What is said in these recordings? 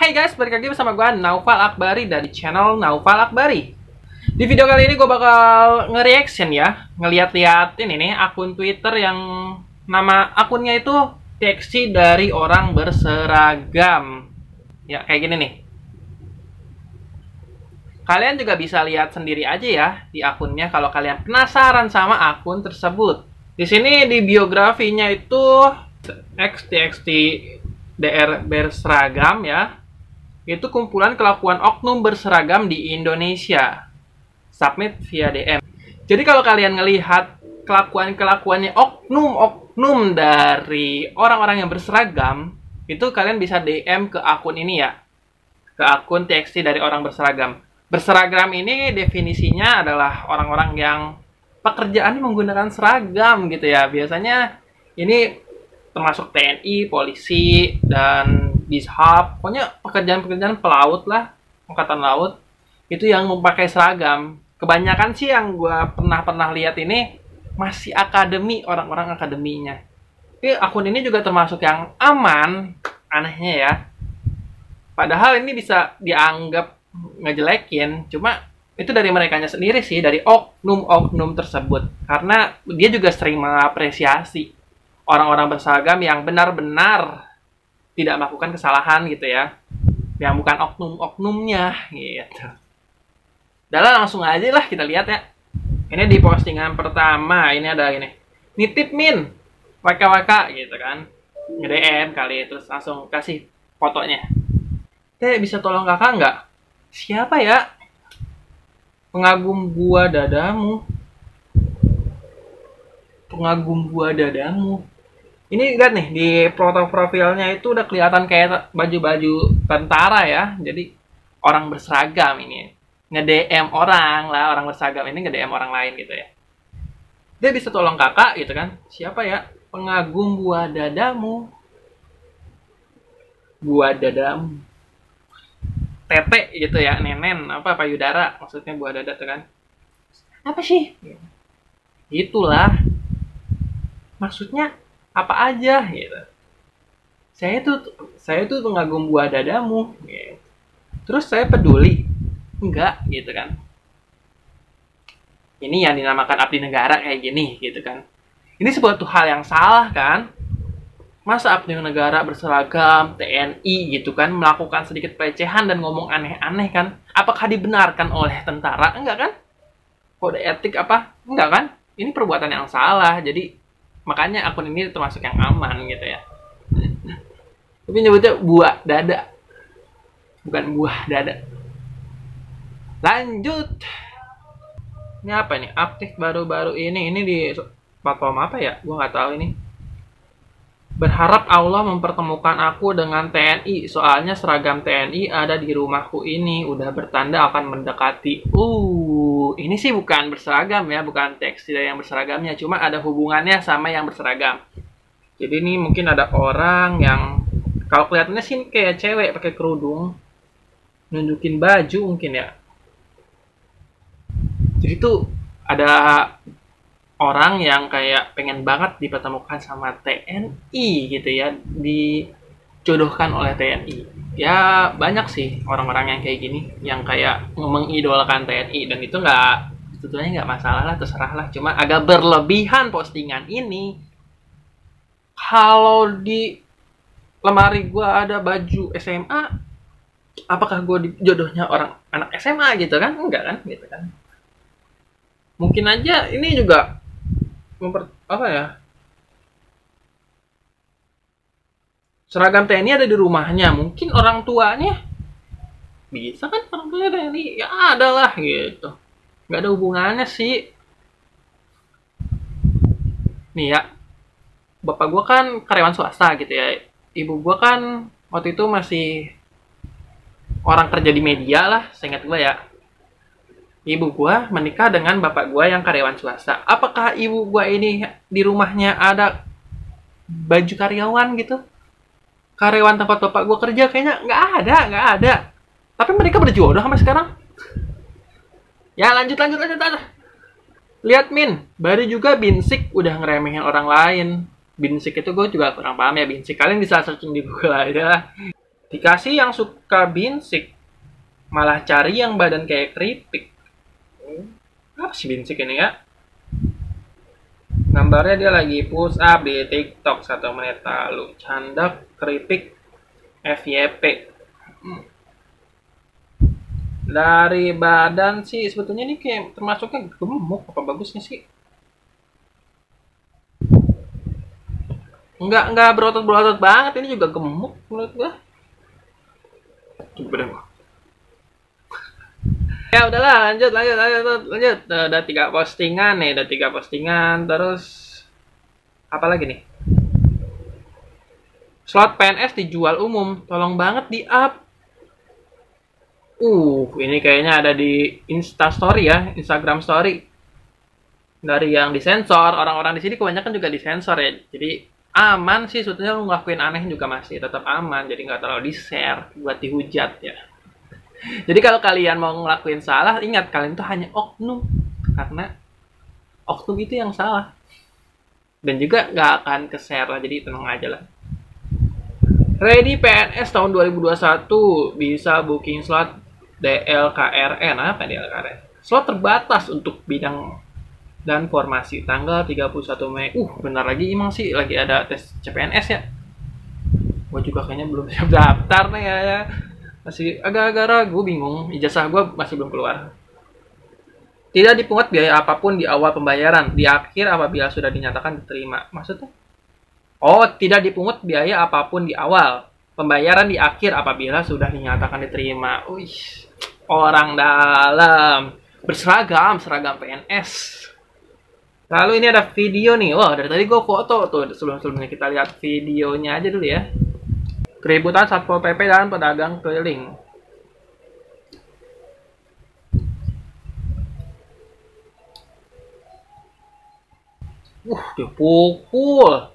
Hey guys, balik lagi bersama gue Naufal Akbari dari channel Naufal Akbari. Di video kali ini gue bakal nge-reaction ya, ngeliat-liat ini nih akun Twitter yang nama akunnya itu TXT dari orang berseragam. Ya kayak gini nih. Kalian juga bisa lihat sendiri aja ya di akunnya kalau kalian penasaran sama akun tersebut. Di sini di biografinya itu XTXT DR berseragam ya. Itu kumpulan kelakuan oknum berseragam di Indonesia. Submit via DM. Jadi kalau kalian ngelihat kelakuan-kelakuannya oknum-oknum dari orang-orang yang berseragam, itu kalian bisa DM ke akun ini ya. Ke akun TXT dari orang berseragam. Berseragam ini definisinya adalah orang-orang yang pekerjaannya menggunakan seragam gitu ya. Biasanya ini termasuk TNI, polisi, dan Dishub, pokoknya pekerjaan-pekerjaan pelaut lah, angkatan laut, itu yang memakai seragam. Kebanyakan sih yang gue pernah lihat ini masih akademi, orang-orang akademinya. Tapi akun ini juga termasuk yang aman, anehnya ya. Padahal ini bisa dianggap ngejelekin, cuma itu dari merekanya sendiri sih, dari oknum-oknum tersebut. Karena dia juga sering mengapresiasi orang-orang berseragam yang benar-benar tidak melakukan kesalahan gitu ya, yang bukan oknum-oknumnya gitu. Udah langsung aja lah kita lihat ya. Ini di postingan pertama, ini ada ini, nitip min waka-waka gitu kan, nge-DM kali, terus langsung kasih fotonya. Bisa tolong kakak nggak? Siapa ya? Pengagum buah dadamu. Pengagum buah dadamu. Ini lihat nih, di foto profilnya itu udah kelihatan kayak baju-baju tentara ya. Jadi orang berseragam ini. Nge-DM orang lah, orang berseragam ini nge-DM orang lain gitu ya. Dia bisa tolong kakak gitu kan. Siapa ya? Pengagum buah dadamu. Buah dadamu. Tete gitu ya, nenen, apa payudara. Maksudnya buah dada tuh kan. Apa sih? Itulah. Maksudnya apa aja gitu. Saya tuh pengagum buah dadamu gitu. Terus saya peduli enggak gitu kan. Ini yang dinamakan abdi negara kayak gini gitu kan. Ini sebuah hal yang salah kan. Masa abdi negara berseragam TNI gitu kan melakukan sedikit pelecehan dan ngomong aneh-aneh kan. Apakah dibenarkan oleh tentara? Enggak kan? Kode etik apa? Enggak kan? Ini perbuatan yang salah. Jadi makanya akun ini termasuk yang aman gitu ya. Tapi nyebutnya buah dada, bukan buah dada. Lanjut. Ini apa nih? Aktif baru-baru ini di platform apa ya? Gua nggak tahu ini. Berharap Allah mempertemukan aku dengan TNI. Soalnya seragam TNI ada di rumahku ini. Udah bertanda akan mendekati. Ini sih bukan berseragam ya. Bukan tekstil yang berseragamnya. Cuma ada hubungannya sama yang berseragam. Jadi ini mungkin ada orang yang, kalau kelihatannya sih kayak cewek pakai kerudung. Nunjukin baju mungkin ya. Jadi tuh ada orang yang kayak pengen banget dipertemukan sama TNI gitu ya, dijodohkan oleh TNI. Ya banyak sih orang-orang yang kayak gini, yang kayak mengidolakan TNI, dan itu sebetulnya nggak masalah lah, terserah lah. Cuma agak berlebihan postingan ini. Kalau di lemari gue ada baju SMA, apakah gue jodohnya orang anak SMA gitu kan? Enggak kan, gitu kan. Mungkin aja ini juga seragam TNI ada di rumahnya, mungkin orang tuanya bisa kan, orang tuanya TNI ya ada lah gitu, nggak ada hubungannya sih. Nih ya, bapak gue kan karyawan swasta gitu ya, ibu gue kan waktu itu masih orang kerja di media lah, seingat gue ya. Ibu gua menikah dengan bapak gua yang karyawan swasta. Apakah ibu gua ini di rumahnya ada baju karyawan gitu? Karyawan tempat bapak gua kerja kayaknya nggak ada. Tapi mereka berjodoh sampai sekarang. Ya lanjut. Lihat min, baru juga Binsik udah ngeremehin orang lain. Binsik itu gue juga kurang paham ya, Binsik. Kalian bisa searching di Google aja. Dikasih yang suka binsik, malah cari yang badan kayak keripik. Apa sih binsik ini ya? Gambarnya dia lagi push up di TikTok 1 menit lalu. Canda keripik FYP. Dari badan sih sebetulnya ini kayak termasuknya gemuk. Apa bagusnya sih? Enggak berotot-berotot banget. Ini juga gemuk menurut gua. Ya udahlah, lanjut. Udah 3 postingan nih, terus apa lagi nih? Slot PNS dijual umum, tolong banget di up. Ini kayaknya ada di Instastory ya, Instagram Story. Dari yang disensor, orang-orang di sini kebanyakan juga disensor ya. Jadi aman sih, sebetulnya lu ngelakuin aneh juga masih tetap aman, jadi nggak terlalu di-share buat dihujat ya. Jadi kalau kalian mau ngelakuin salah, ingat kalian tuh hanya oknum. Karena oknum itu yang salah. Dan juga nggak akan ke-share lah, jadi tenang aja lah. Ready PNS tahun 2021, bisa booking slot DLKRN. Apa DLKRN? Slot terbatas untuk bidang dan formasi tanggal 31 Mei. Bentar lagi emang sih lagi ada tes CPNS ya. Gue juga kayaknya belum siap daftar nih ya. Masih agak-agak ragu, bingung. Ijazah gue masih belum keluar. Tidak dipungut biaya apapun di awal pembayaran, di akhir apabila sudah dinyatakan diterima. Maksudnya? Oh, tidak dipungut biaya apapun di awal pembayaran, di akhir apabila sudah dinyatakan diterima. Orang dalam seragam PNS. Lalu ini ada video nih. Wah, dari tadi gue foto tuh. Sebelum-sebelumnya kita lihat videonya aja dulu ya. Keributan Satpol PP dan pedagang keliling. Dipukul.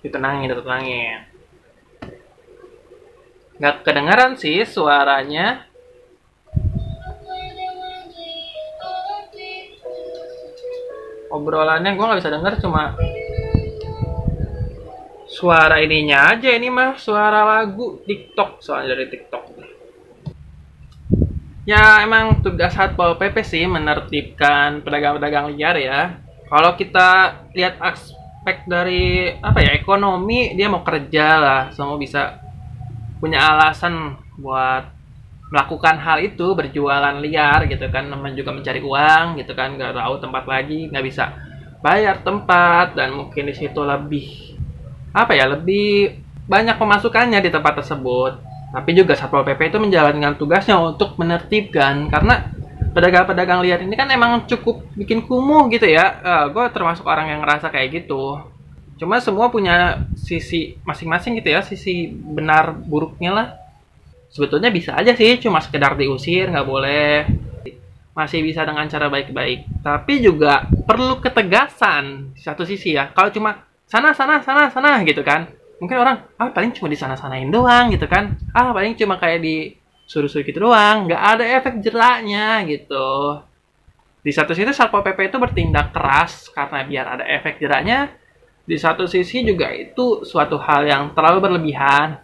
Ditenangin. Nggak kedengaran sih suaranya. Obrolannya gue nggak bisa denger, cuma suara ininya aja. Ini mah suara lagu TikTok, soalnya dari TikTok. Ya emang tugas Satpol PP sih menertibkan pedagang-pedagang liar ya. Kalau kita lihat aspek dari ekonomi, dia mau kerja lah, semua bisa punya alasan buat melakukan hal itu, berjualan liar gitu kan, namanya juga mencari uang gitu kan, nggak tahu tempat lagi, nggak bisa bayar tempat, dan mungkin di situ lebih lebih banyak pemasukannya di tempat tersebut. Tapi juga Satpol PP itu menjalankan tugasnya untuk menertibkan, karena pedagang-pedagang liar ini kan emang cukup bikin kumuh gitu ya. Gue termasuk orang yang ngerasa kayak gitu. Cuma semua punya sisi masing-masing gitu ya, sisi benar buruknya lah. Sebetulnya bisa aja sih cuma sekedar diusir, nggak boleh. Masih bisa dengan cara baik-baik. Tapi juga perlu ketegasan di satu sisi ya. Kalau cuma sana gitu kan, mungkin orang paling cuma di sana-sanain doang gitu kan, paling cuma kayak disuruh-suruh gitu doang, nggak ada efek jeraknya gitu. Di satu sisi Satpol PP itu bertindak keras karena biar ada efek jeraknya. Di satu sisi juga itu suatu hal yang terlalu berlebihan.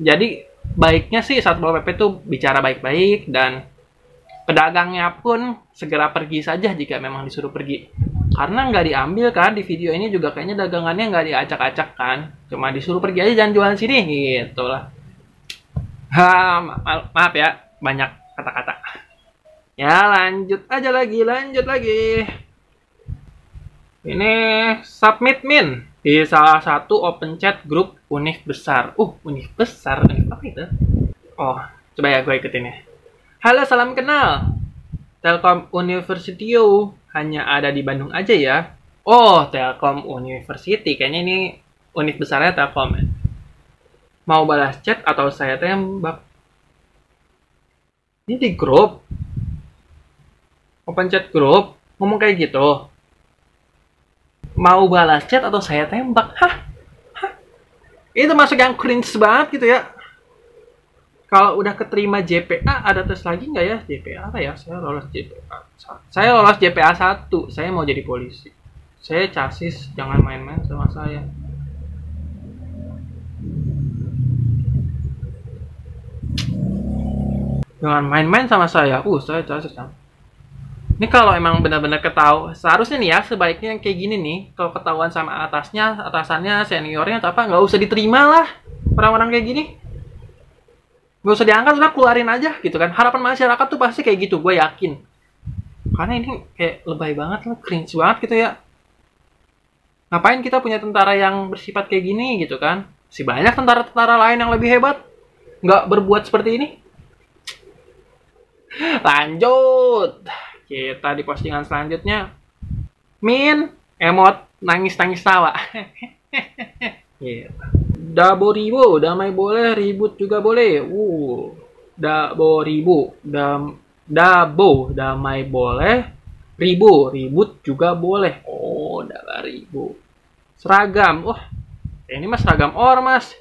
Jadi baiknya sih Satpol PP itu bicara baik-baik, dan pedagangnya pun segera pergi saja jika memang disuruh pergi. Karena nggak diambil kan, di video ini juga kayaknya dagangannya nggak diacak-acak kan, cuma disuruh pergi aja, jangan jualan sini gitu lah. Maaf ya, banyak kata-kata. Ya lanjut lagi. Ini submit min di salah satu open chat grup Univ besar. Univ besar, apa itu? Coba ya gue ikutin ya. Halo, salam kenal. Telkom University hanya ada di Bandung aja ya. Telkom University. Kayaknya ini univ besarnya Telkom ya. Mau balas chat atau saya tembak? Ini di grup. Open chat grup. Ngomong kayak gitu. Mau balas chat atau saya tembak? Itu masuk yang cringe banget gitu ya. Kalau udah keterima JPA, ada tes lagi nggak ya? JPA apa ya? Saya lolos JPA 1. Saya mau jadi polisi. Saya casis, jangan main-main sama saya. Jangan main-main sama saya. Saya cacat. Ini kalau emang benar-benar ketahuan, seharusnya nih ya, sebaiknya yang kayak gini nih, kalau ketahuan sama atasannya, seniornya atau apa, nggak usah diterima lah. Orang-orang kayak gini. Nggak usah diangkat, udah keluarin aja gitu kan. Harapan masyarakat tuh pasti kayak gitu, gue yakin. Karena ini kayak lebay banget lah, cringe banget gitu ya. Ngapain kita punya tentara yang bersifat kayak gini gitu kan? Si banyak tentara-tentara lain yang lebih hebat, nggak berbuat seperti ini. Lanjut. Kita di postingan selanjutnya. Min, emot nangis-nangis tawa. Dabo ribu, damai boleh, ribut juga boleh. Dabo ribu, dabo, damai boleh, ribut juga boleh. Dabo ribu. Seragam. Ini mas seragam ormas.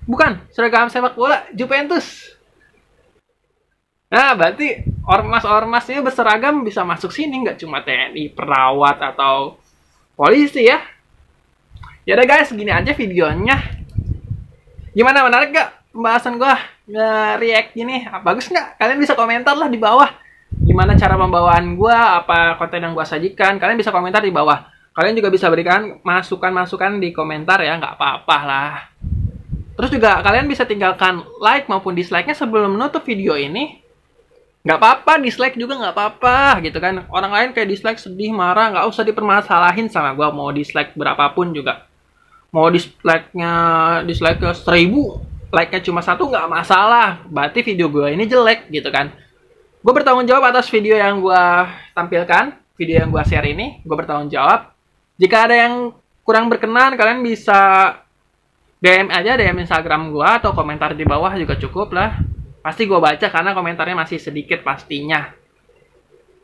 Bukan, seragam sepak bola Juventus. Nah, berarti ormas-ormas ini berseragam bisa masuk sini, nggak cuma TNI, perawat, atau polisi ya. Ya udah guys, segini aja videonya. Gimana, menarik nggak pembahasan gue nge-react gini? Bagus nggak? Kalian bisa komentar lah di bawah. Gimana cara pembawaan gue, apa konten yang gue sajikan. Kalian bisa komentar di bawah. Kalian juga bisa berikan masukan-masukan di komentar ya, nggak apa-apa lah. Terus juga kalian bisa tinggalkan like maupun dislike-nya sebelum menutup video ini. Nggak apa-apa, dislike juga nggak apa-apa gitu kan. Orang lain kayak dislike sedih, marah, nggak usah dipermasalahin sama gue. Mau dislike berapapun juga. Mau dislike-nya 1000, like-nya cuma 1 nggak masalah. Berarti video gue ini jelek gitu kan. Gue bertanggung jawab atas video yang gue tampilkan, video yang gue share ini. Gue bertanggung jawab. Jika ada yang kurang berkenan, kalian bisa DM aja, DM Instagram gue atau komentar di bawah juga cukup lah. Pasti gue baca karena komentarnya masih sedikit pastinya.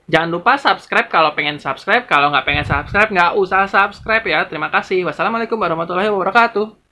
Jangan lupa subscribe kalau pengen subscribe. Kalau nggak pengen subscribe, nggak usah subscribe ya. Terima kasih. Wassalamualaikum warahmatullahi wabarakatuh.